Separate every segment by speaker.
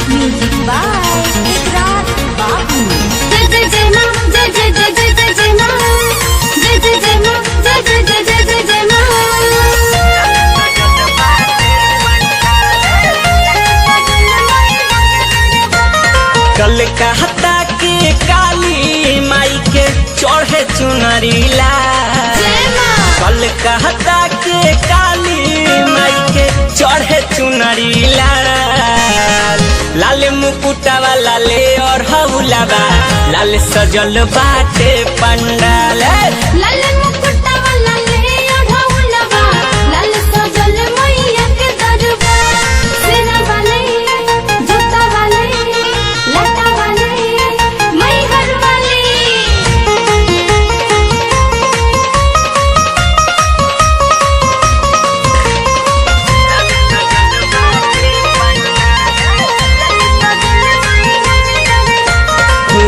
Speaker 1: Music by इकरार बाबू।
Speaker 2: जय जय जय मां, जय जय जय जय जय जय मां, जय जय जय मां, जय जय जय जय जय जय मां।
Speaker 3: कलकत्ता के काली माई के चढ़े चुनरी लाल। कलकत्ता के काली माई के चढ़े चुनरी लाल। लाल मुकुटवा लाले और हौलावा लाल सजल बाटे पंडाल।
Speaker 2: लाल मुकुटवा लाले और हौलावा लाल सजल मैया के दरबार। सेना वाले, जूता वाले, लटा वाले, मैहर वाले।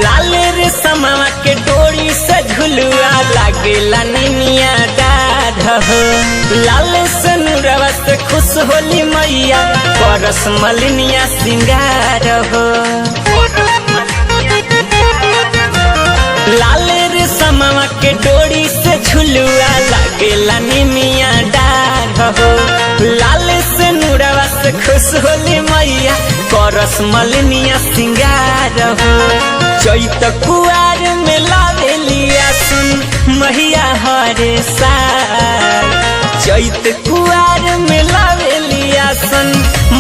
Speaker 3: लाल रे समावा के डोरी से झुलुआ लागेला निमिया डाढ़ हो। लाल सनुरवा से खुश होली मैया परस मलिनिया सिंगार हो। लाल रे समावा के डोरी से झुलुआ लागेला निमिया डाढ़ हो। लाल सनुरवा से खुश होली मैया परस मलिनिया सिंगार हो। चैत कुआर में लावेलिया सुन मैया हरे साल। चैत कुआर में लावेलिया सुन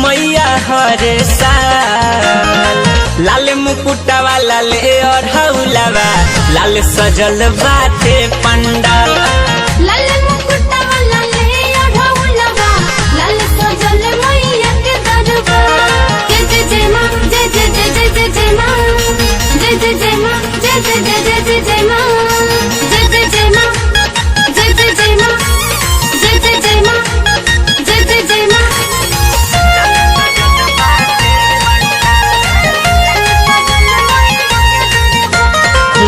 Speaker 3: मैया हरे साल। लाल मुकुटवा लाले और हौलावा लाल सजल बाटे पंडाल।
Speaker 2: लाल मुकुटवा लाले और हौलावा लाल सजल मैया के दरबार। जय जय जय मां, जय जय जय जय जय जय मां, जय जय जय मां, जय जय जय जय जय जय मां, जय जय जय मां, जय जय जय मां, जय जय जय मां, जय जय जय मां।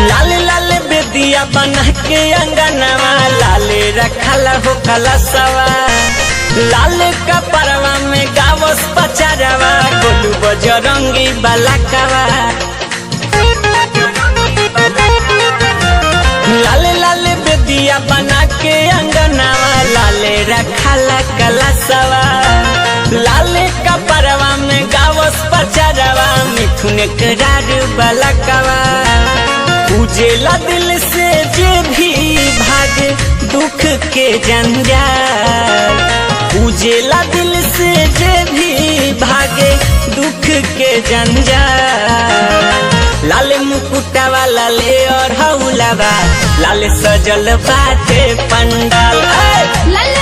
Speaker 3: लाल लाल बेदिया बना के अंगनवा लाले रखल हो कलसवा। लाल कपड़वा में गावस पचारवा गोलू बजरंगी बलकवा। लाल लाल बेदिया बना के अंगनवा लाले रखल कलसवा। लाल कपड़वा में गावस पचारवा मिथुन करार बलकवा। उजेला दिल से जे भी भाग दुख के जंजाल। उजेला दिल से जे भी भागे दुख के जंजाल। लाल मुकुटवा लाले और हौलावा लाल सजल बाटे पंडाल।
Speaker 2: लाल